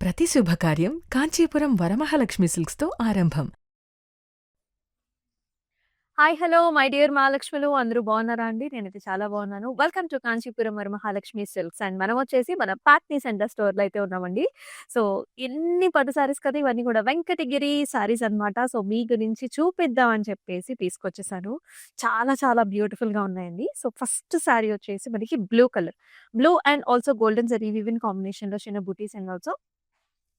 ప్రతి శుభకార్యం కాంచీపురం వరమహాలక్ష్మి సిల్క్స్తో ఆరంభం. హాయ్ హలో మై డియర్ మహాలక్ష్ములు అందరూ బాగున్నారా అండి? నేనైతే చాలా బాగున్నాను. Welcome to Kanchipuram Varamahalakshmi silks and మనం వచ్చేసి మన పాట్నీ సెంటర్ స్టోర్‌లో అయితే ఉన్నామండి. సో ఎన్ని పట్టు సారీస్ కదా ఇవన్నీ కూడా వెంకటగిరి సారీస్ అన్నమాట. సో మీ గురించి చూపిద్దాం అని చెప్పేసి తీసుకొచ్చేసాను. చాలా చాలా బ్యూటిఫుల్‌గా ఉన్నాయండి. సో ఫస్ట్ సారీ వచ్చేసి మనకి blue colour. Blue and also golden zari weaving కాంబినేషన్‌లో చిన్న బూటీస్ అండ్ ఆల్సో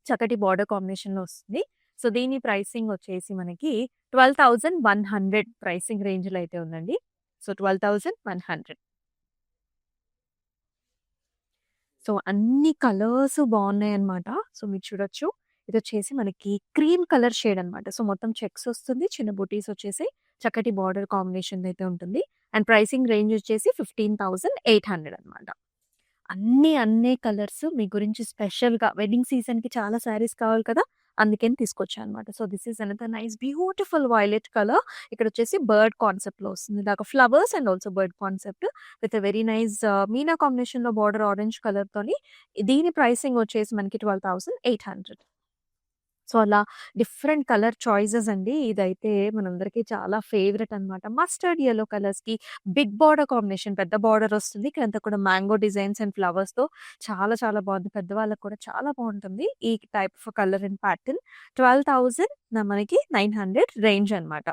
చక్కటి బార్డర్ కాంబినేషన్‌లో వస్తుంది. సో దీని ప్రైసింగ్ వచ్చేసి మనకి 12,100 ప్రైసింగ్ రేంజ్‌లో అయితే ఉందండి. సో 12,100. సో అన్ని కలర్స్ బాగున్నాయన్నమాట. సో మీరు చూడొచ్చు. ఇదొచ్చేసి మనకి క్రీమ్ కలర్ షేడ్ అన్నమాట. సో మొత్తం చెక్స్ వస్తుంది. చిన్న బూటీస్ వచ్చేసి చక్కటి బార్డర్ కాంబినేషన్‌లో అయితే ఉంటుంది. అండ్ ప్రైసింగ్ రేంజ్ వచ్చేసి 15,800 అన్నమాట. అన్నీ కలర్స్ మీ గురించి స్పెషల్‌గా వెడ్డింగ్ సీజన్‌కి చాలా శారీస్ కావాలి కదా! అందుకని తీసుకొచ్చా అనమాట. So, this is another nice beautiful violet colour. ఇక్కడొచ్చేసి బర్డ్ కాన్సెప్ట్‌లో వస్తుంది. ఇలాగ flowers and also bird concept with a very nice మీనా కాంబినేషన్‌లో బార్డర్ ఆరెంజ్ కలర్‌తోని దీని ప్రైసింగ్ వచ్చేసి మనకి 12,800. సో, అలా డిఫరెంట్ కలర్ చాయిసెస్ అండి. ఇదైతే మనందరికీ చాలా ఫేవరెట్ అనమాట. మస్టర్డ్ యెల్లో కలర్స్‌కి బిగ్ బార్డర్ కాంబినేషన్ పెద్ద బార్డర్ వస్తుంది. ఇక్కడంతా కూడా మ్యాంగో డిజైన్స్ అండ్ ఫ్లవర్స్‌తో చాలా చాలా బాగుంది. పెద్దవాళ్ళకి కూడా చాలా బాగుంటుంది. ఈ type of colour and pattern 12,000 మనకి 900 రేంజ్ అనమాట.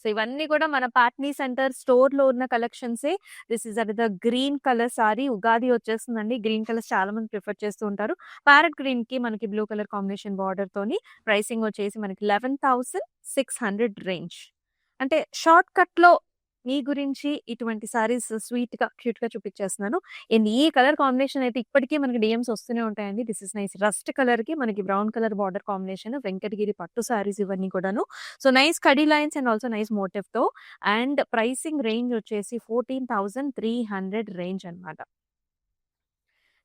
సో ఇవన్నీ కూడా మన పాట్నీ సెంటర్ స్టోర్‌లో ఉన్న కలెక్షన్సే. This is another green colour sari. Ugadi వచ్చేస్తుందండి. గ్రీన్ కలర్స్ చాలా మంది ప్రిఫర్ చేస్తూ ఉంటారు. ప్యారట్ గ్రీన్‌కి మనకి బ్లూ కలర్ కాంబినేషన్ బార్డర్‌తోని ప్రైసింగ్ వచ్చేసి మనకి 11,600 రేంజ్. అంటే షార్ట్ కట్‌లో మీ గురించి ఇటువంటి సారీస్ స్వీట్‌గా, క్యూట్‌గా చూపించేస్తున్నాను. అండ్ ఈ కలర్ కాంబినేషన్ అయితే ఇప్పటికీ మనకి డీఎమ్స్ వస్తూనే ఉంటాయండి. This is nice. రస్ట్ కలర్‌కి మనకి brown colour border combination Venkatagiri పట్టు సారీస్ ఇవన్నీ కూడాను. సో, నైస్ కడీ లైన్స్ అండ్ ఆల్సో నైస్ మోటివ్‌తో అండ్ ప్రైసింగ్ రేంజ్ వచ్చేసి 14,300 రేంజ్ అన్నమాట.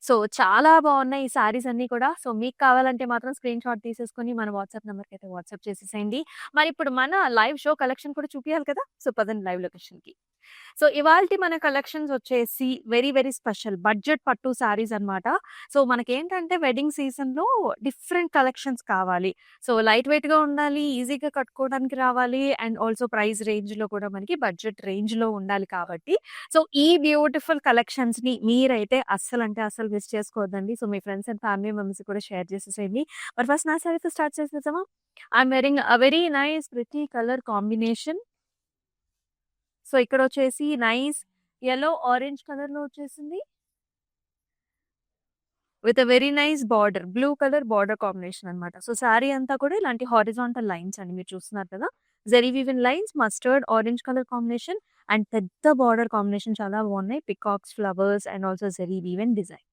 సో, చాలా బావున్నాయి ఈ సారీస్ అన్నీ కూడా. సో, మీకు కావాలంటే మాత్రం స్క్రీన్ షాట్ తీసేసుకొని మన వాట్సాప్ నంబర్‌కైతే వాట్సాప్ చేసేసేయండి. మరిప్పుడు మన లైవ్ షో కలెక్షన్ కూడా చూపియాలి కదా! సో, పదండి లైవ్ లొకేషన్‌కి. సో, ఇవాల్టి మన కలెక్షన్స్ వచ్చేసి వెరీ, వెరీ స్పెషల్ బడ్జెట్ పట్టు సారీస్ అన్నమాట. సో, మనకేంటంటే వెడ్డింగ్ సీజన్‌లో డిఫరెంట్ కలెక్షన్స్ కావాలి. సో, లైట్ వెయిట్‌గా ఉండాలి, ఈజీగా కట్టుకోవడానికి రావాలి అండ్ ఆల్సో ప్రైస్ రేంజ్‌లో కూడా మనకి బడ్జెట్ రేంజ్‌లో ఉండాలి కాబట్టి, సో, ఈ బ్యూటిఫుల్ కలెక్షన్స్‌ని మీరైతే అస్సలంటే అస్సలు మిస్ చేసుకోవద్దండి. సో, మీ ఫ్రెండ్స్ అండ్ ఫ్యామిలీ మెంబర్స్‌కి కూడా షేర్ చేసేసేయండి. మరి ఫస్ట్ నా సారీతో స్టార్ట్ చేసేద్దామా? I'm wearing a very nice pretty colour combination. So, ఇక్కడొచ్చేసి నైస్ యెల్లో, ఆరెంజ్ కలర్‌లో వచ్చేసింది. With a very nice border. Blue colour border combination అన్నమాట. సో, సారీ అంతా కూడా ఇలాంటి హారిజాంటల్ లైన్స్ అండి. మీరు చూస్తున్నారు కదా! Zari woven lines, mustard, orange colour combination and పెద్ద బార్డర్ కాంబినేషన్ చాలా బాగున్నాయి. Peacocks, flowers and also zari woven design.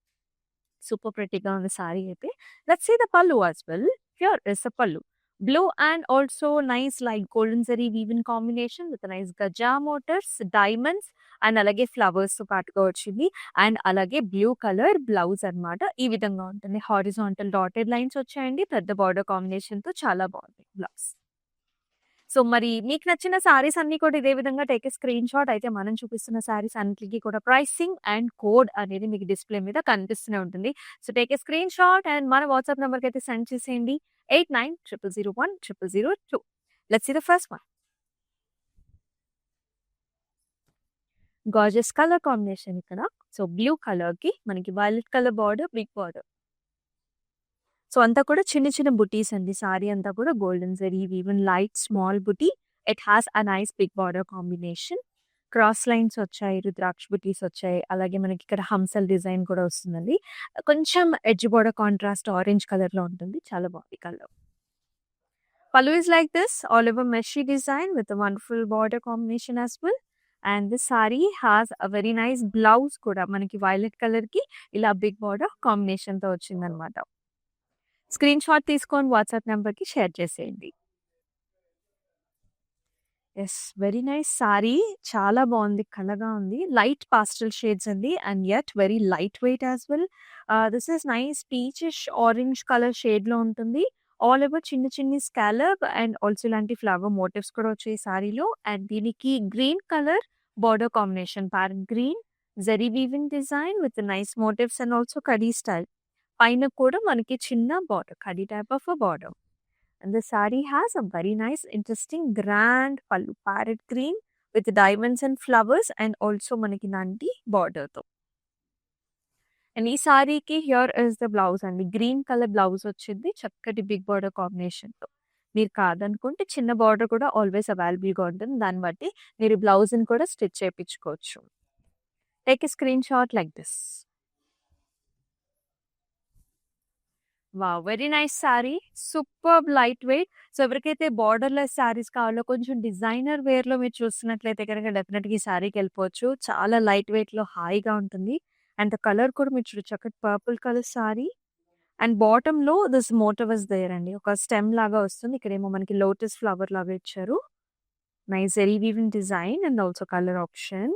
Super ప్రెట్టీగా ఉంది సారీ అయితే. Let's see the pallu as well. Here is the pallu. Blue and also nice like golden zari woven combination with nice gaja motifs, diamonds and అలాగే ఫ్లవర్స్‌తో పాటుగా వచ్చింది. అండ్ అలాగే బ్లూ కలర్ బ్లౌజ్ అన్నమాట. ఈ విధంగా ఉంటుంది. హారిజాంటల్ డాటెడ్ లైన్స్ వచ్చాయండి. పెద్ద బార్డర్ కాంబినేషన్‌తో చాలా బాగుంది బ్లౌజ్. సో, మరి మీకు నచ్చిన సారీస్ అన్నీ కూడా ఇదే విధంగా టేక్ ఏ స్క్రీన్ షాట్. అయితే మనం చూపిస్తున్న సారీస్ అన్నిట్లికి కూడా ప్రైసింగ్ అండ్ కోడ్ అనేది మీకు డిస్‌ప్లే మీద కనిపిస్తూనే ఉంటుంది. So, take a screen shot and మన వాట్సాప్ నంబర్‌కైతే సెండ్ చేసేయండి. 8900010002. Let's see the first one. Gorgeous colour combination ఇక్కడ. సో, బ్లూ కలర్‌కి మనకి violet colour border, big border. So, అంతా కూడా చిన్న చిన్న బుటీస్ అండి. సారీ అంతా కూడా golden zari woven light small buti. It has a nice big border combination. Cross lines వచ్చాయి, రుద్రాక్ష బుటీస్ వచ్చాయి. అలాగే మనకి ఇక్కడ హంసల్ డిజైన్ కూడా వస్తుందండి. కొంచెం ఎడ్జ్ బార్డర్ కాంట్రాస్ట్ ఆరెంజ్ కలర్‌లో ఉంటుంది. చాలా బాగుంది colour. Pallu is like this all over meshy design with a wonderful border combination as well. And this sari has a very nice blouse కూడా మనకి వయలెట్ కలర్‌కి ఇలా బిగ్ బార్డర్ కాంబినేషన్‌తో వచ్చిందనమాట. స్క్రీన్ షాట్ తీసుకొని వాట్సాప్ నంబర్‌కి షేర్ చేసేయండి. యెస్. Very nice sari. చాలా బావుంది. కళగా ఉంది. లైట్ పాస్టెల్ షేడ్స్ అండి. And yet very light weight as well. This is nice peachish orange colour షేడ్‌లో ఉంటుంది. ఆల్ ఓవర్ చిన్న చిన్ని స్కాలప్ అండ్ ఆల్సో ఇలాంటి ఫ్లవర్ మోటివ్స్ కూడా వచ్చాయి సారీలో. అండ్ దీనికి green colour border combination parrot green, zari weaving design with nice motifs and also kadi style. పైన కూడా మనకి చిన్న border, kadi type of border. And the sari has a very nice interesting grand pallu, parrot green with diamonds and flowers and also మనకి ఇలాంటి బార్డర్తో. And ఈ సారీకి here is the blouse అండి. గ్రీన్ కలర్ బ్లౌజ్ వచ్చింది చక్కటి బిగ్ బార్డర్ కాంబినేషన్తో. మీరు కాదనుకుంటే చిన్న బార్డర్ కూడా ఆల్వేస్ అవైలబుల్గా ఉంటుంది. దాన్ని బట్టి మీరు బ్లౌజ్ని కూడా స్టిచ్ చేయించుకోవచ్చు. Take a screen shot like this. Wow! Very nice sorry. Superb light weight. So, ఎవరికైతే బోర్డర్‌లెస్ సారీస్ కావాలో కొంచెం డిజైనర్ వేర్‌లో మీరు చూస్తున్నట్లయితే గనక డెఫినిట్‌గా ఈ సారీకెళ్ళిపోవచ్చు. చాలా లైట్ వెయిట్‌లో హాయిగా ఉంటుంది. అండ్ ద కలర్ కూడా మీరు చూడొచ్చు. చక్కటి పర్పుల్ కలర్ సారీ. అండ్ బాటమ్‌లో దిస్ మోటివ్ ఇస్ దేర్ అండి. ఒక స్టెమ్ లాగా వస్తుంది. ఇక్కడేమో మనకి లోటస్ ఫ్లవర్ లాగా ఇచ్చారు. Nice zari weaving design and also colour option.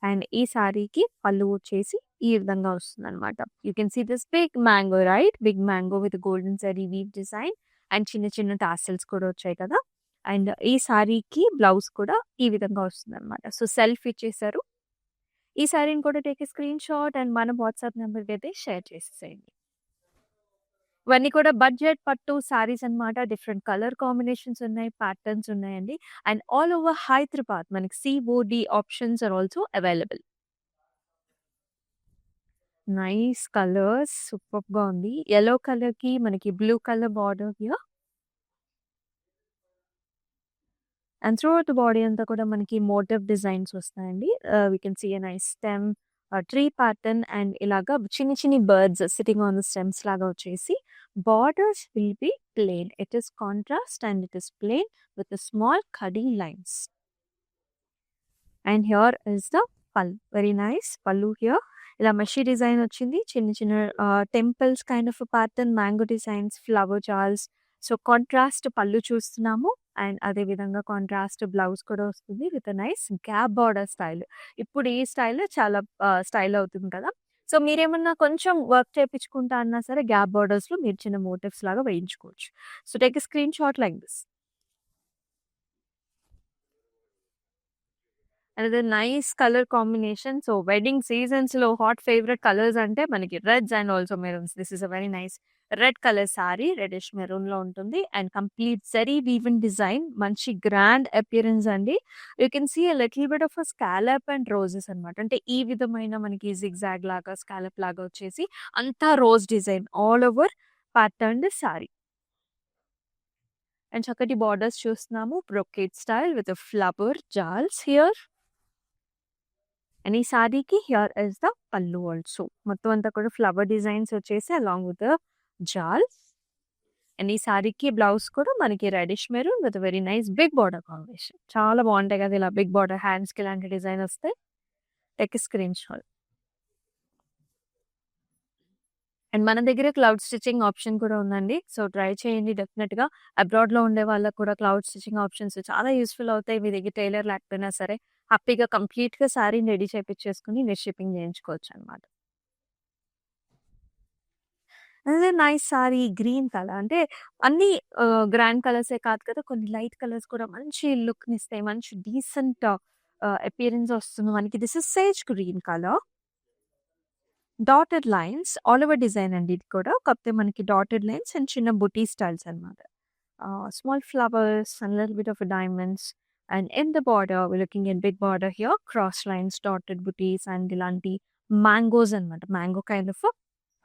And ఈ సారీకి పళ్ళు వచ్చేసి ఈ విధంగా వస్తుందన్నమాట. You can see this big mango right? Big mango with golden zari weave design and చిన్న చిన్న టాసెల్స్ కూడా వచ్చాయి కదా! అండ్ ఈ సారీకి బ్లౌజ్ కూడా ఈ విధంగా వస్తుందన్నమాట. సో, సెల్ఫ్ ఇచ్చేసారు. ఈ సారీని కూడా take a screen shot and మన వాట్సాప్ నెంబర్‌కైతే షేర్ చేసేసేయండి. ఇవన్నీ కూడా బడ్జెట్ పట్టు సారీస్ అన్నమాట. డిఫరెంట్ కలర్ కాంబినేషన్స్ ఉన్నాయి, ప్యాటర్న్స్ ఉన్నాయండి. అండ్ ఆల్ ఓవర్ హైదరాబాద్ మనకి COD options are also available. Nice colours సూపర్బ్‌గా ఉంది. యెల్లో కలర్‌కి మనకి blue colour border here. And throughout the body అంతా కూడా మనకి మోటివ్ డిజైన్స్ వస్తాయండి. We can see a nice stem, tree pattern and ఇలాగా చిన్ని చిన్ని birds sitting on the stems లాగా వచ్చేసి borders will be plain. It is contrast and it is plain with small kadi lines. And here is the pallu. Very nice pallu here. ఇలా meshy design వచ్చింది. చిన్న చిన్న temples kind of pattern, mango designs, flower jaals. So, contrast pallu చూస్తున్నాము. And అదే విధంగా contrast blouse కూడా వస్తుంది with nice gap border style. ఇప్పుడు ఈ స్టైల్ చాలా స్టైల్ అవుతుంది కదా! సో, మీరేమన్నా కొంచెం వర్క్ చేపించుకుంటా అన్నా సరే గ్యాప్ బార్డర్స్‌లో మీరు చిన్న మోటివ్స్ లాగా వేయించుకోవచ్చు. So, take a screen shot like this. అనేది nice colour combination. So, wedding సీజన్స్‌లో హాట్ ఫేవరెట్ కలర్స్ అంటే మనకి reds and also maroons. This is a very nice red colour sari. Reddish మెరూన్‌లో ఉంటుంది. And complete zari woven design. మంచి grand appearance అండి. You can see a little bit of a scallop and roses అనమాట. అంటే ఈ విధమైన మనకి జిగ్‌జాగ్ లాగా, స్కాలప్ లాగా వచ్చేసి అంతా rose design all over patterned sari. And చక్కటి బార్డర్స్ చూస్తున్నాము. Brocade style with flower jaals here. And ఈ సారీకి here is the pallu also. మొత్తం అంతా కూడా ఫ్లవర్ డిజైన్స్ వచ్చేసి అలాంగ్ విత్ జాల్స్. అండ్ ఈ సారీకి బ్లౌజ్ కూడా మనకి reddish maroon with very nice big border combination. చాలా బాగుంటాయి కదా ఇలా బిగ్ బార్డర్ హ్యాండ్స్‌కి ఇలాంటి డిజైన్ వస్తే. Take a screen shot. And మన దగ్గర క్లౌడ్ స్టిచ్చింగ్ ఆప్షన్ కూడా ఉందండి. సో, ట్రై చేయండి డెఫినిట్‌గా. అబ్రాడ్‌లో ఉండే వాళ్ళకి కూడా క్లౌడ్ స్టిచ్చింగ్ ఆప్షన్స్ చాలా యూజ్‌ఫుల్ అవుతాయి. మీ దగ్గర టైలర్ లేకపోయినా సరే హ్యాపీగా కంప్లీట్‌గా సారీని రెడీ చేపిచ్చేసుకొని మీరు షిప్పింగ్ చేయించుకోవచ్చనమాట. అదే నైస్ సారీ గ్రీన్ కలర్. అంటే అన్నీ గ్రాండ్ కలర్సే కాదు కదా! కొన్ని లైట్ కలర్స్ కూడా మంచి లుక్‌నిస్తాయి. మంచి డీసెంట్ అపియరెన్స్ వస్తుంది మనకి. This is sage green colour. Dotted lines all over design అండి ఇది కూడా. కాకపోతే మనకి డాటెడ్ లైన్స్ అండ్ చిన్న బుటీ స్టైల్స్ అనమాట. Small flowers and little bit of diamonds and in the border we looking at big border here cross lines, dotted butis and ఇలాంటి mangoes అనమాట. Mango kind of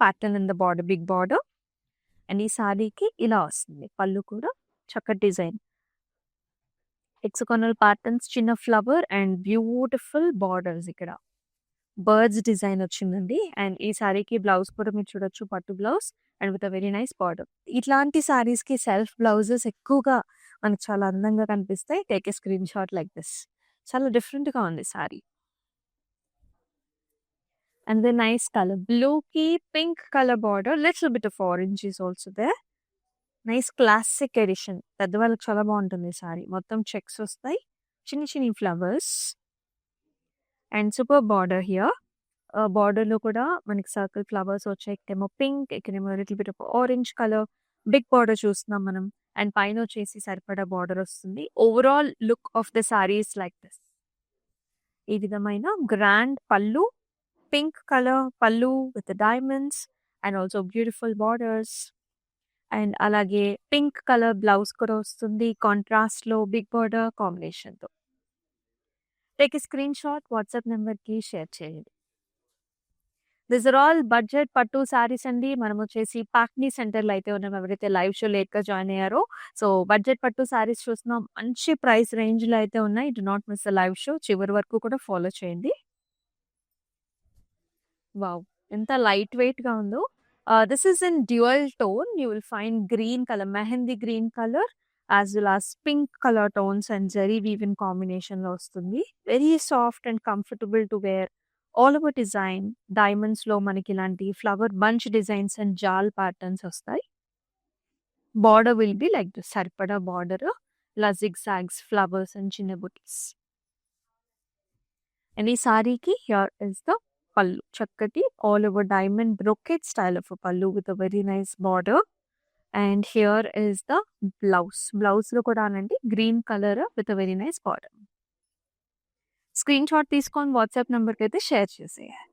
pattern in the border, big border. And ఈ సారీకి ఇలా వస్తుంది. పళ్ళు కూడా చక్కటి design. Hexagonal patterns, చిన్న flower and beautiful borders ఇక్కడ. బర్డ్స్ డిజైన్ వచ్చిందండి. అండ్ ఈ సారీకి బ్లౌజ్ కూడా మీరు చూడొచ్చు పట్టు blouse and with a very nice border. ఇట్లాంటి సారీస్‌కి సెల్ఫ్ బ్లౌజెస్ ఎక్కువగా మనకు చాలా అందంగా కనిపిస్తాయి. Take a screen shot like this. చాలా డిఫరెంట్‌గా ఉంది sari. And the nice colour. బ్లూకి pink colour border, little bit of orange is also there. Nice classic edition. పెద్దవాళ్ళకి చాలా బాగుంటుంది ఈ సారీ. మొత్తం చెక్స్ వస్తాయి. చిన్ని చిన్ని flowers and super border here. బార్డర్‌లో కూడా మనకి సర్కిల్ ఫ్లవర్స్ వచ్చాయి. ఇక్కడేమో పింక్, ఇక్కడేమో little bit of orange colour. Big border చూస్తున్నాం మనం. అండ్ పైన వచ్చేసి సరిపడా బార్డర్ వస్తుంది. Overall look of the sari is like this. ఈ విధమైన grand pallu, pink colour pallu with diamonds and also beautiful borders. And అలాగే పింక్ కలర్ బ్లౌజ్ కూడా వస్తుంది. కాంట్రాస్ట్‌లో బిగ్ బార్డర్ కాంబినేషన్‌తో. టేక్ ఎ స్క్రీన్‌షాట్ వాట్సాప్ నంబర్‌కి షేర్ చేయండి. దీస్ ఆర్ ఆల్ బడ్జెట్ పట్టు సారీస్ అండి. మనమొచ్చేసి పాక్‌ని సెంటర్‌లో అయితే ఉన్నాం. ఎవరైతే లైవ్ షో లేట్‌గా జాయిన్ అయ్యారో. సో, బడ్జెట్ పట్టు సారీస్ చూస్తున్నాం. మంచి ప్రైస్ రేంజ్‌లో అయితే ఉన్నాయి. Do not miss the live show. చివరి వరకు కూడా ఫాలో చేయండి. వావ్! ఎంత లైట్ వెయిట్‌గా ఉందో. This is in dual tone. You will find green colour, mehndi green colour as well as pink colour tones and zari weaving కాంబినేషన్‌లో వస్తుంది. Very soft and comfortable to wear. All over design డైమండ్స్‌లో మనకి ఇలాంటి flower bunch designs and jaal patterns వస్తాయి. Border will be like this. సరిపడా border. ఇలా zigzags, flowers and చిన్న butis. And ఈ సారీకి హియర్ ఇస్ ద పల్లు. చక్కటి all over diamond brocade style of pallu with a very nice border. And here is the blouse. బ్లౌజ్‌లో కూడానండి green colour with a very nice border. Screenshot తీసుకొని WhatsApp నంబర్‌కైతే share చేసేయాలి.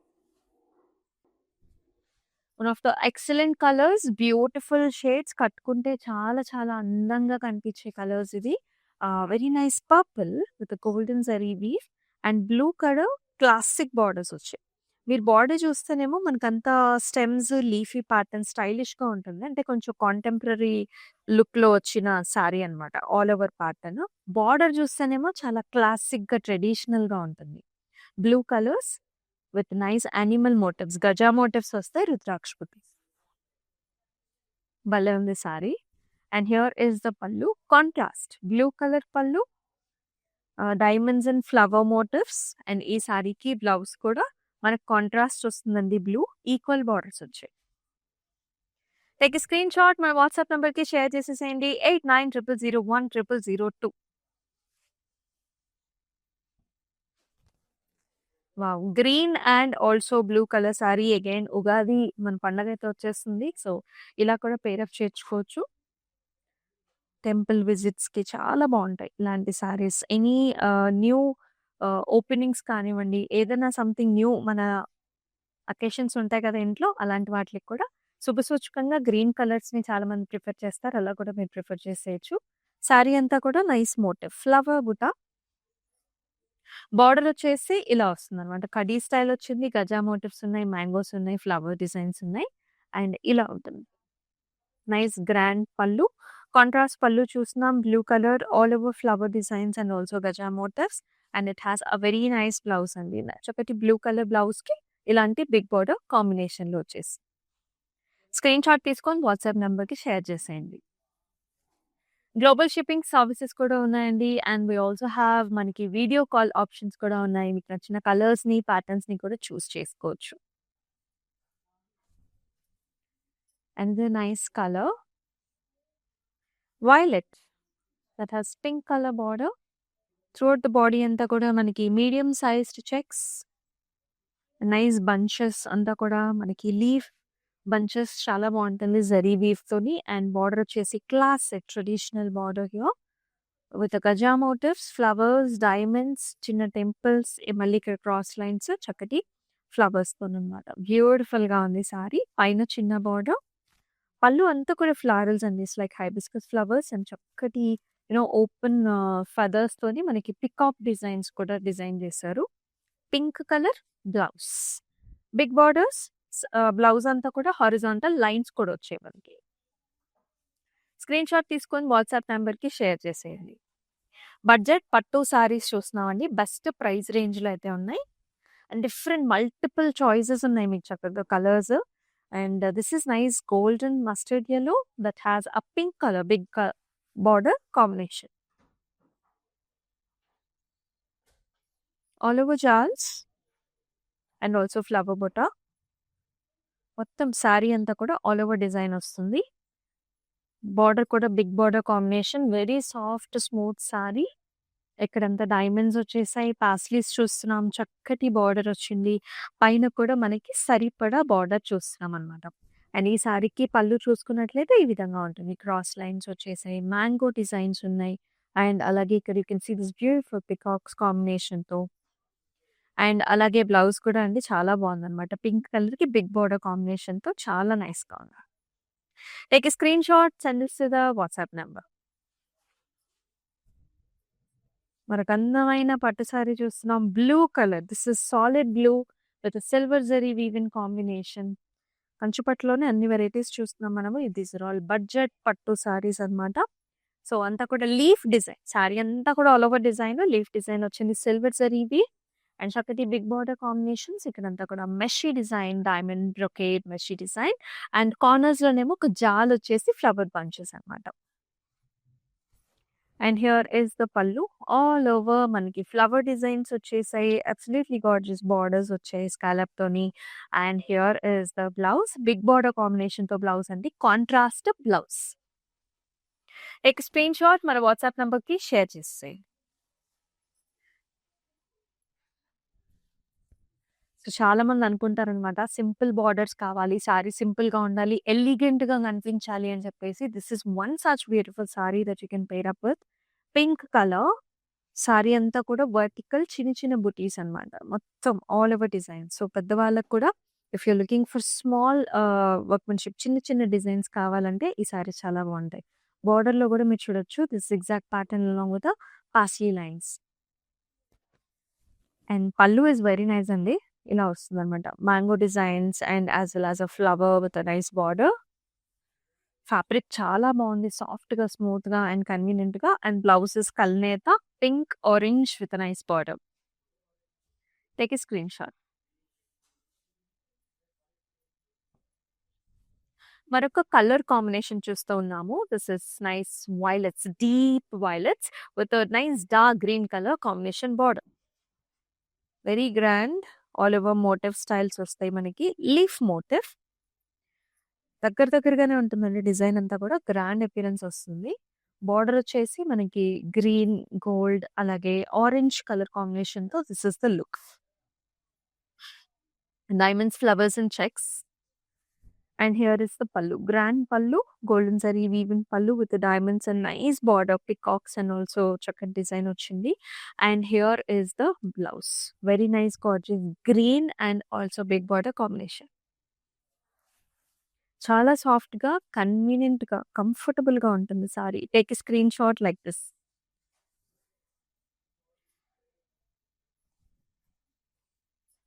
One of the excellent colours, beautiful shades, కట్టుకుంటే చాలా చాలా అందంగా కనిపించే కలర్స్ ఇది. Very nice purple with golden zari weave and blue colour classic borders వచ్చాయి. మీరు బార్డర్ చూస్తేనేమో మనకంతా స్టెమ్స్, లీఫీ ప్యాటర్న్ స్టైలిష్‌గా ఉంటుంది. అంటే కొంచెం కాంటెంపరరీ లుక్‌లో వచ్చిన సారీ అన్నమాట. All over pattern. బార్డర్ చూస్తేనేమో చాలా క్లాసిక్‌గా, ట్రెడిషనల్‌గా ఉంటుంది. Blue colours with nice animal motifs, గజా మోటివ్స్ వస్తాయి, రుద్రాక్ష బుటీస్. భలే ఉంది sari. And here is the pallu. Contrast blue colour pallu, diamonds and flower motifs. And ఈ సారీకి బ్లౌజ్ కూడా మనకు కాంట్రాస్ట్ వస్తుందండి. బ్లూ ఈక్వల్ బార్డర్స్ వచ్చాయి. టేక్ ఎ స్క్రీన్ షాట్ మన వాట్సాప్ నంబర్‌కి షేర్ చేసేసేయండి. 8900010002. Wow! Green and also blue colour sari. Again Ugadi మన పండగైతే వచ్చేస్తుంది. సో, ఇలా కూడా పెయిర్ అప్ చేర్చుకోవచ్చు. టెంపుల్ విజిట్స్‌కి చాలా బావుంటాయి ఇలాంటి సారీస్. ఎనీ న్యూ ఓపెనింగ్స్ కానివ్వండి, ఏదైనా సంథింగ్ న్యూ మన అకేషన్స్ ఉంటాయి కదా ఇంట్లో, అలాంటి వాటిలకి కూడా శుభసూచకంగా గ్రీన్ కలర్స్‌ని చాలామంది ప్రిఫర్ చేస్తారు. అలా కూడా మీరు ప్రిఫర్ చేసేయొచ్చు. సారీ అంతా కూడా నైస్ మోటివ్. ఫ్లవర్ బుట్ట. బార్డర్ వచ్చేసి ఇలా వస్తుందనమాట. కడీ స్టైల్ వచ్చింది. గజా మోటివ్స్ ఉన్నాయి, మ్యాంగోస్ ఉన్నాయి, ఫ్లవర్ డిజైన్స్ ఉన్నాయి. అండ్ ఇలా ఉంటుంది. Nice grand pallu. Contrast pallu చూస్తున్నాం. Blue colour all over flower designs and also గజా motifs. And it has a very nice blouse అండి. చక్కటి బ్లూ కలర్ బ్లౌజ్‌కి ఇలాంటి బిగ్ బార్డర్ కాంబినేషన్‌లో వచ్చేసి. స్క్రీన్‌షాట్ తీసుకొని వాట్సాప్ నంబర్‌కి షేర్ చేసేయండి. గ్లోబల్ షిప్పింగ్ సర్వీసెస్ కూడా ఉన్నాయండి. అండ్ వి ఆల్సో హావ్ మనకి వీడియో కాల్ ఆప్షన్స్ కూడా ఉన్నాయి. మీకు నచ్చిన కలర్స్‌ని, ప్యాటర్న్స్‌ని కూడా చూస్ చేసుకోవచ్చు. Another nice color, violet, that has pink color border. Throughout the body అంతా కూడా మనకి medium sized checks, nice bunches అంతా కూడా మనకి లీఫ్ బంచెస్ చాలా బాగుంటుంది జరీ వీవ్ తోని. అండ్ బార్డర్ వచ్చేసి classic traditional border here with గజా మోటివ్స్, ఫ్లవర్స్, డైమండ్స్, చిన్న టెంపుల్స్, మళ్ళీ ఇక్కడ క్రాస్ లైన్స్, చక్కటి ఫ్లవర్స్ తోనమాట. బ్యూటిఫుల్ గా ఉంది సారీ. పైన చిన్న బార్డర్, పళ్ళు అంతా కూడా ఫ్లారల్స్ అండి. It's like hibiscus flowers and చక్కటి ఓపెన్ ఫెదర్స్ తోని మనకి పికాక్ డిజైన్స్ కూడా డిజైన్ చేశారు. Pink colour blouse, big borders, blouse అంతా కూడా హారిజాంటల్ లైన్స్ కూడా వచ్చాయి మనకి. స్క్రీన్ షాట్ తీసుకొని వాట్సాప్ నెంబర్‌కి షేర్ చేసేయండి. బడ్జెట్ పట్టు సారీస్ చూస్తున్నామండి. బెస్ట్ ప్రైస్ రేంజ్‌లో అయితే ఉన్నాయి. అండ్ డిఫరెంట్ మల్టిపుల్ చాయిసెస్ ఉన్నాయి మీకు చక్కగా colours. And this is nice golden mustard yellow that has a pink colour big border combination. All over jaals and also flower butta. మొత్తం సారీ అంతా కూడా ఆల్ ఓవర్ డిజైన్ వస్తుంది. బార్డర్ కూడా big border combination. Very soft smooth sari. ఇక్కడంతా diamonds వచ్చేసాయి. Paisleys చూస్తున్నాం. చక్కటి border వచ్చింది. పైన కూడా మనకి సరిపడా బార్డర్ చూస్తున్నాం అనమాట. అండ్ ఈ సారీకి పళ్ళు చూసుకున్నట్లయితే ఈ విధంగా ఉంటుంది. క్రాస్ లైన్స్ వచ్చేసాయి. మ్యాంగో డిజైన్స్ ఉన్నాయి. అండ్ అలాగే ఇక్కడ you can see this beautiful peacocks కాంబినేషన్‌తో. అండ్ అలాగే బ్లౌజ్ కూడా అండి చాలా బాగుందన్నమాట. పింక్ కలర్‌కి బిగ్ బోర్డర్ కాంబినేషన్‌తో చాలా నైస్‌గా ఉంది. Take a screen shot, send this to the WhatsApp number. మరొక అందమైన పట్టు సారీ చూస్తున్నాం. Blue colour. This is solid blue with silver zari weave in combination. Kanchi పట్టులోనే అన్ని వెరైటీస్ చూస్తున్నాం మనము. దీస్ ఆర్ ఆల్ బడ్జెట్ పట్టు సారీస్ అన్నమాట. సో, అంతా కూడా లీఫ్ డిజైన్. సారీ అంతా కూడా all over design. Leaf design వచ్చింది. సిల్వర్ జరీవి అండ్ చక్కటి బిగ్ బోర్డర్ కాంబినేషన్స్. ఇక్కడంతా కూడా meshy design, diamond brocade meshy design and corners లోనేమో ఒక జాల్ వచ్చేసి ఫ్లవర్ బంచెస్ అన్నమాట. And here is the pallu. All over మనకి ఫ్లవర్ డిజైన్స్ వచ్చేసాయి. అబ్సల్యూట్లీ గార్జియస్ బార్డర్స్ వచ్చాయి స్కాలప్ తోని. And here is the blouse. Big border combination తో బ్లౌజ్ అండి. Contrast blouse. Take screen shot, మన వాట్సాప్ నంబర్ కి షేర్ చేసేయండి. సో, చాలా మంది అనుకుంటారనమాట సింపుల్ బార్డర్స్ కావాలి, సారీ సింపుల్ గా ఉండాలి, ఎలిగెంట్ గా కనిపించాలి అని చెప్పేసి. This is one such beautiful sorry that you can pair up with. Pink colour sorry అంతా కూడా వర్టికల్ చిన్న చిన్న బుటీస్ అన్నమాట. మొత్తం ఆల్ ఓవర్ డిజైన్. సో, పెద్దవాళ్ళకి కూడా if you looking for small workmanship చిన్న చిన్న డిజైన్స్ కావాలంటే ఈ సారీస్ చాలా బాగుంటాయి. బార్డర్ లో కూడా మీరు చూడొచ్చు this zigzag pattern along with paisley lines. And pallu is very nice అండి. ఇలా వస్తుందన్నమాట. Mango designs and as well as flower with nice border. Fabric చాలా బాగుంది. సాఫ్ట్‌గా, స్మూత్‌గా అండ్ కన్వీనియంట్‌గా. అండ్ బ్లౌజ్ ఇస్ కల్నేత pink orange with nice border. Take a screen shot. మరొక కలర్ కాంబినేషన్ చూస్తూ ఉన్నాము. This is nice violets, deep violets with nice dark green colour combination border. Very grand all over motive styles వస్తాయి మనకి. Leaf motive దగ్గరగానే ఉంటుందండి. Design అంతా కూడా grand appearance వస్తుంది. బార్డర్ వచ్చేసి మనకి గ్రీన్, గోల్డ్ అలాగే ఆరెంజ్ కలర్ కాంబినేషన్‌తో this is the look. Diamonds, flowers and checks. And here is the pallu. Grand pallu, golden zari weaving pallu with diamonds and nice border, peacocks and also చక్కటి design వచ్చింది. And here is the blouse. Very nice gorgeous green and also big border combination. చాలా సాఫ్ట్‌గా, కన్వీనియంట్‌గా, కంఫర్టబుల్‌గా ఉంటుంది sari. Take a screen shot like this.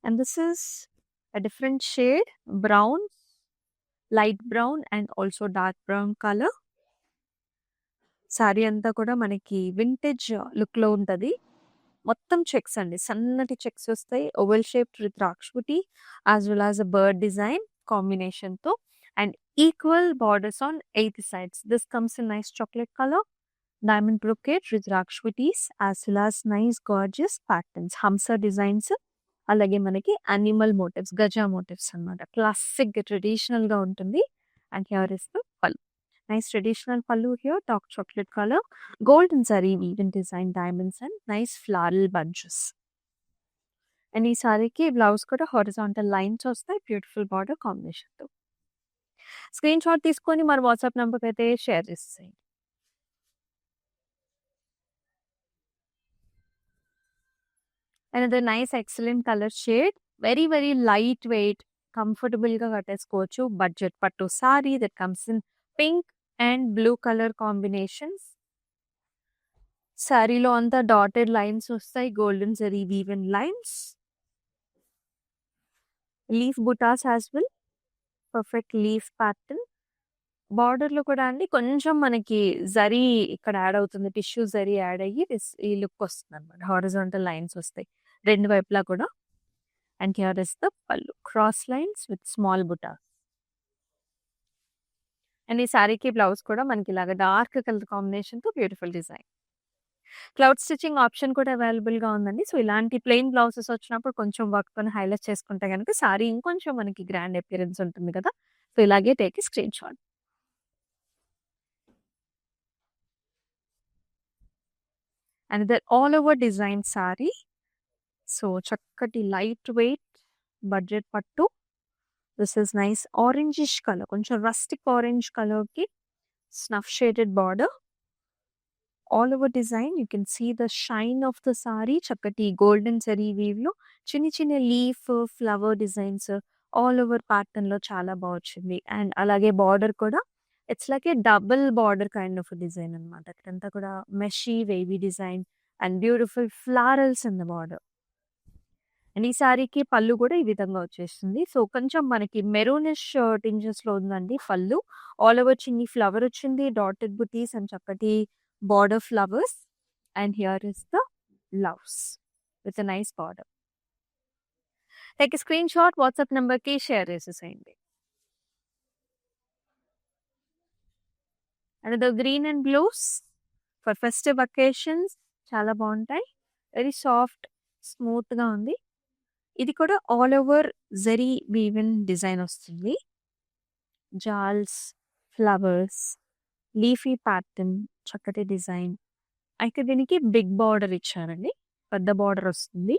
And this is a different shade brown, light brown and also dark brown colour. Sorry అంతా కూడా మనకి vintage లుక్‌లో ఉంటది. మొత్తం చెక్స్ అండి. సన్నటి చెక్స్ వస్తాయి. ఓవెల్ షేప్డ్ విత్ రాక్షుటి as well as a bird design కాంబినేషన్‌తో and equal borders on 8 sides. This comes in nice chocolate colour, diamond brocade with రాక్షుటీస్ as well as nice gorgeous patterns, hamsa designs అలాగే మనకి animal motifs, గజ motifs అన్నమాట. క్లాసిక్‌గా ట్రెడిషనల్‌గా ఉంటుంది. And here is the పల్లు. Nice traditional pallu here, dark chocolate color, golden zari weaving design, diamonds and nice floral bunches. And ఈ సారీకి blouse కూడా హారిజాంటల్ లైన్స్ వస్తాయి. బ్యూటిఫుల్ బార్డర్ కాంబినేషన్‌తో. స్క్రీన్ షాట్ తీసుకొని మన వాట్సాప్ నంబర్‌కి అయితే షేర్ చేసేసేయండి. Another nice excellent colour shade. Very light weight, కంఫర్టబుల్‌గా కట్టేసుకోవచ్చు. బడ్జెట్ పట్టు sari that comes in pink and blue colour combinations. సారీలో అంతా డాటెడ్ లైన్స్ వస్తాయి. Golden zari woven lines. Leaf butas as well. Perfect leaf pattern. బార్డర్‌లో కూడా అండి కొంచెం మనకి జరీ ఇక్కడ యాడ్ అవుతుంది. టిష్యూ జరీ యాడ్ అయ్యి ఈ లుక్ వస్తుందన్నమాట. హారిజాంటల్ లైన్స్ వస్తాయి రెండు వైపులా కూడా. And here is the pallu. Cross lines with small butas. And ఈ సారీకి బ్లౌజ్ కూడా మనకి ఇలాగా డార్క్ కలర్ కాంబినేషన్‌తో beautiful design. Cloud stitching option కూడా అవైలబుల్‌గా ఉందండి. సో, ఇలాంటి ప్లెయిన్ బ్లౌజెస్ వచ్చినప్పుడు కొంచెం వర్క్‌తోని హైలైట్ చేసుకుంటే గనుక సారీ ఇంకొంచెం మనకి గ్రాండ్ అపియరెన్స్ ఉంటుంది కదా! సో, ఇలాగే take a screen shot. Another all over design sari. So, చక్కటి లైట్ వెయిట్ బడ్జెట్ పట్టు. This is nice orangish colour. కొంచెం రస్టిక్ ఆరెంజ్ కలర్‌కి snuff shaded border. All over design you can see the shine of the sari. చక్కటి golden zari వీవ్‌లో చిన్ని చిన్న leaf, flower designs all over ప్యాటర్న్‌లో చాలా బా వచ్చింది. అండ్ అలాగే బార్డర్ కూడా it's like a double border kind of design అనమాట. ఇక్కడంతా కూడా meshy wavy design and beautiful florals in the border. And ఈ సారీకి పళ్ళు కూడా ఈ విధంగా వచ్చేస్తుంది. సో, కొంచెం మనకి మెరూనిష్ టింజెస్‌లో ఉందండి పళ్ళు. ఆల్ ఓవర్ చిన్ని ఫ్లవర్ వచ్చింది. డాటెడ్ బుటీస్ అండ్ చక్కటి border flowers. And here is the blouse with a nice border. Take a screen shot WhatsApp నంబర్‌కి షేర్ చేసేసేయండి. Another green and blues for festive occasions చాలా బావుంటాయి. వెరీ సాఫ్ట్, స్మూత్‌గా ఉంది. ఇది కూడా all over zari woven design వస్తుంది. జాల్స్, ఫ్లవర్స్, లీఫీ ప్యాటర్న్, చక్కటి డిజైన్. అయితే దీనికి బిగ్ బార్డర్ ఇచ్చారండి. పెద్ద బార్డర్ వస్తుంది.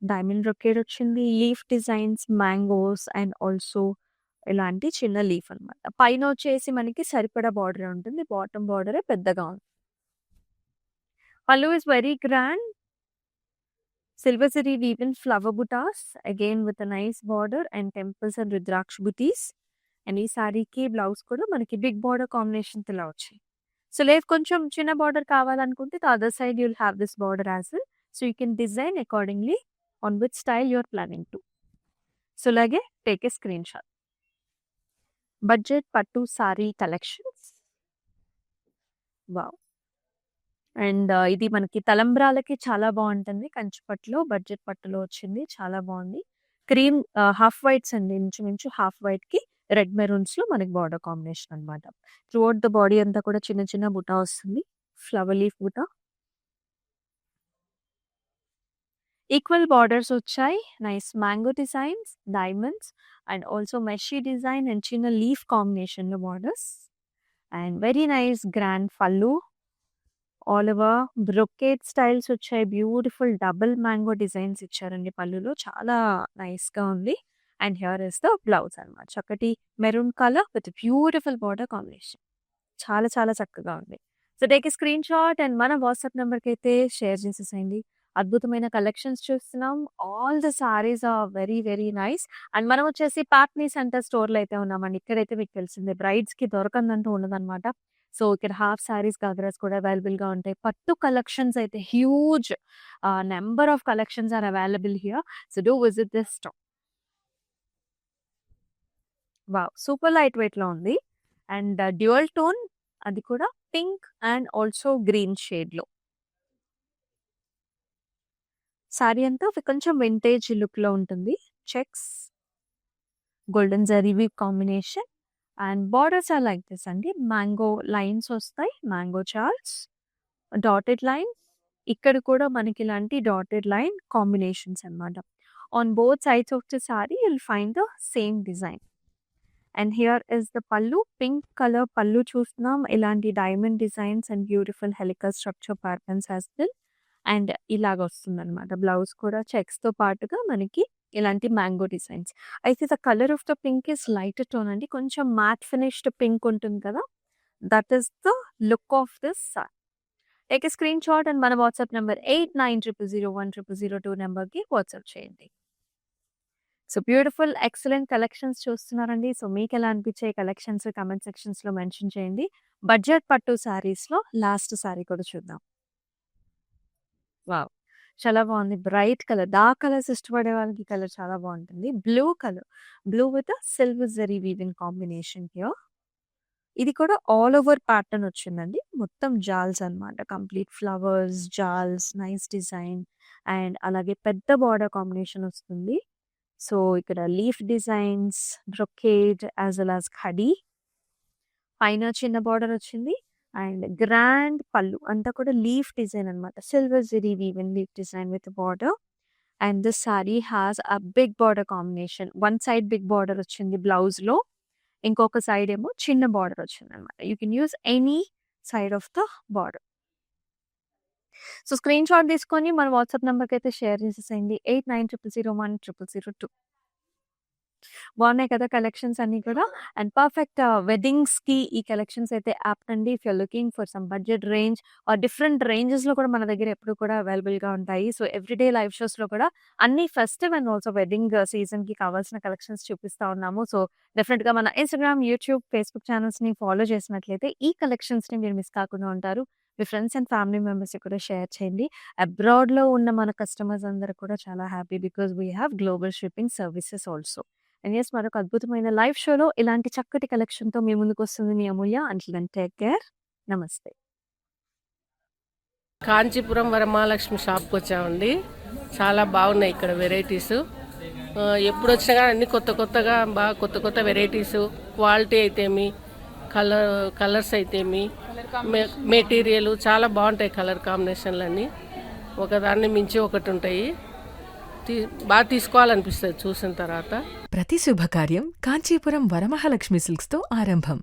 డైమండ్ బ్రొకేడ్ వచ్చింది. Leaf designs, mangoes and also ఇలాంటి చిన్న లీఫ్ అనమాట. పైన వచ్చేసి మనకి సరిపడా బార్డరే ఉంటుంది. బాటమ్ బార్డరే పెద్దగా ఉంది. పల్లు is very grand. Silver zari weaving flower buttas again with a nice border and temples and rudraksh booties. And ఈ సారీకి బ్లౌజ్ కూడా మనకి బిగ్ బార్డర్ కాంబినేషన్ ఇలా వచ్చాయి. సో లేదు కొంచెం చిన్న బార్డర్ కావాలనుకుంటే the other side you'll have this border as well. So you can design accordingly on which style you are planning to. So అలాగే take a screen shot. Budget పట్టు sari collections. Wow! And ఇది మనకి తలంబ్రాలకి చాలా బావుంటుంది. కంచి పట్టులో, budget పట్టులో వచ్చింది. చాలా బావుంది. క్రీమ్ హాఫ్ వైట్స్ అండి. ఇంచుమించు హాఫ్ వైట్‌కి రెడ్ మెరూన్స్‌లో మనకి బార్డర్ కాంబినేషన్ అనమాట. త్రూఅవుట్ ద బాడీ అంతా కూడా చిన్న చిన్న బుటా వస్తుంది. Flower leaf buta. Equal borders వచ్చాయి. Nice mango designs, diamonds and also meshy design and చిన్న లీఫ్ కాంబినేషన్‌లో borders. And very nice grand pallu. All over brocade styles వచ్చాయి. బ్యూటిఫుల్ డబుల్ మ్యాంగో డిజైన్స్ ఇచ్చారండి పళ్ళులో. చాలా నైస్‌గా ఉంది. And here is the blouse అనమాట. చక్కటి maroon colour with beautiful border combination. చాలా చాలా చక్కగా ఉంది. So, take a screen shot and మన వాట్సాప్ నంబర్‌కైతే షేర్ చేసేసేయండి. అద్భుతమైన కలెక్షన్స్ చూస్తున్నాం. All the saris are very very nice. And మనం వచ్చేసి పాట్నీ సెంటర్ స్టోర్‌లో అయితే ఉన్నామండి. ఇక్కడైతే మీకు తెలిసిందే బ్రైడ్స్‌కి దొరకందంటూ ఉండదనమాట. సో, ఇక్కడ హాఫ్ సారీస్, గాగ్రాస్ కూడా అవైలబుల్‌గా ఉంటాయి. పట్టు కలెక్షన్స్ అయితే huge number of collections are available here. So, do visit this store. Wow! Super light వెయిట్‌లో ఉంది. అండ్ డ్యూయల్ టోన్ అది కూడా పింక్ అండ్ ఆల్సో గ్రీన్ షేడ్‌లో. సారీ అంతా కొంచెం వింటేజ్ లుక్‌లో ఉంటుంది. Checks, golden zari weave combination and borders are like this అండి. మ్యాంగో లైన్స్ వస్తాయి. Mango charts, dotted line. ఇక్కడ కూడా మనకి ఇలాంటి డాటెడ్ లైన్ కాంబినేషన్స్ అన్నమాట. On both sides of the sari you'll find the same design. And here is the pallu. Pink colour pallu చూస్తున్నాం. ఇలాంటి diamond designs and beautiful helical structure patterns as well. And ఇలాగ వస్తుందన్నమాట. Blouse కూడా చెక్స్‌తో పాటుగా మనకి ఇలాంటి మ్యాంగో డిజైన్స్. అయితే the colour of the pink is lighter tone అండి. కొంచెం మ్యాట్ ఫినిష్డ్ పింక్ ఉంటుంది కదా! That is the look of this sari. Take a screen shot and మన వాట్సాప్ నంబర్ 8900010002 నంబర్‌కి వాట్సాప్ చేయండి. సో, బ్యూటిఫుల్ ఎక్సలెంట్ కలెక్షన్స్ చూస్తున్నారండి. So, మీకెలా అనిపించాయి కలెక్షన్స్ కామెంట్ సెక్షన్స్‌లో మెన్షన్ చేయండి. బడ్జెట్ పట్టు సారీస్‌లో లాస్ట్ సారీ కూడా చూద్దాం. వావ్! చాలా బావుంది. Bright colour. డార్క్ కలర్స్ ఇష్టపడే వాళ్ళకి ఈ కలర్ చాలా బావుంటుంది. Blue colour. Blue with silver zari weaving combination here. ఇది కూడా ఆల్ ఓవర్ ప్యాటర్న్ వచ్చిందండి. మొత్తం జాల్స్ అన్నమాట. కంప్లీట్ ఫ్లవర్స్, జాల్స్, నైస్ డిజైన్ అండ్ అలాగే పెద్ద బార్డర్ కాంబినేషన్ వస్తుంది. సో, ఇక్కడ leaf designs, brocade as well as khadi. పైన చిన్న బార్డర్ వచ్చింది. And grand pallu. అంతా కూడా లీఫ్ డిజైన్ అన్నమాట. Silver zari woven leaf design with border. And this sari has a big border combination. One side big border వచ్చింది బ్లౌజ్‌లో. ఇంకొక సైడ్ ఏమో చిన్న బార్డర్ వచ్చిందన్నమాట. You can use any side of the border. So, screen shot తీసుకొని మన WhatsApp నంబర్‌కైతే share చేసేసేయండి. 8900010002. బాగున్నాయి కదా కలెక్షన్స్ అన్నీ కూడా. అండ్ పర్ఫెక్ట్ వెడ్డింగ్స్‌కి ఈ కలెక్షన్స్ అయితే యాప్ట్ అండి. If you're looking for some budget range or different రేంజెస్‌లో కూడా మన దగ్గర ఎప్పుడు కూడా అవైలబుల్‌గా ఉంటాయి. సో, ఎవ్రీడే లైవ్ షోస్‌లో కూడా అన్ని ఫెస్టివ్ అండ్ ఆల్సో వెడ్డింగ్ సీజన్‌కి కావాల్సిన కలెక్షన్స్ చూపిస్తా ఉన్నాము. సో, డెఫినిట్‌గా మన ఇన్‌స్టాగ్రామ్, యూట్యూబ్, ఫేస్‌బుక్ ఛానెల్స్‌ని ఫాలో చేసినట్లయితే ఈ కలెక్షన్స్‌ని మీరు మిస్ కాకుండా ఉంటారు. మీ ఫ్రెండ్స్ అండ్ ఫ్యామిలీ మెంబర్స్‌కి కూడా షేర్ చేయండి. అబ్రాడ్‌లో ఉన్న మన కస్టమర్స్ అందరూ కూడా చాలా happy because we have global shipping services also. And yes మరొక అద్భుతమైన లైవ్ షోలో ఇలాంటి చక్కటి కలెక్షన్‌తో మీ ముందుకొస్తుంది మీ Amulya. Until then take care. నమస్తే. కాంచీపురం వరమహాలక్ష్మి షాప్కి వచ్చామండి. చాలా బాగున్నాయి ఇక్కడ వెరైటీస్. ఎప్పుడు వచ్చినా కానీ అన్ని కొత్త కొత్తగా బాగా కొత్త కొత్త వెరైటీసు, క్వాలిటీ అయితేమి, కలర్స్ అయితేమి, మెటీరియల్ చాలా బాగుంటాయి. కలర్ కాంబినేషన్లు అన్నీ ఒకదాన్ని మించి ఒకటి ఉంటాయి. బాగా తీసుకోవాలనిపిస్తుంది చూసిన తర్వాత. ప్రతి శుభకార్యం కాంచీపురం వరమహాలక్ష్మి సిల్క్స్తో ఆరంభం.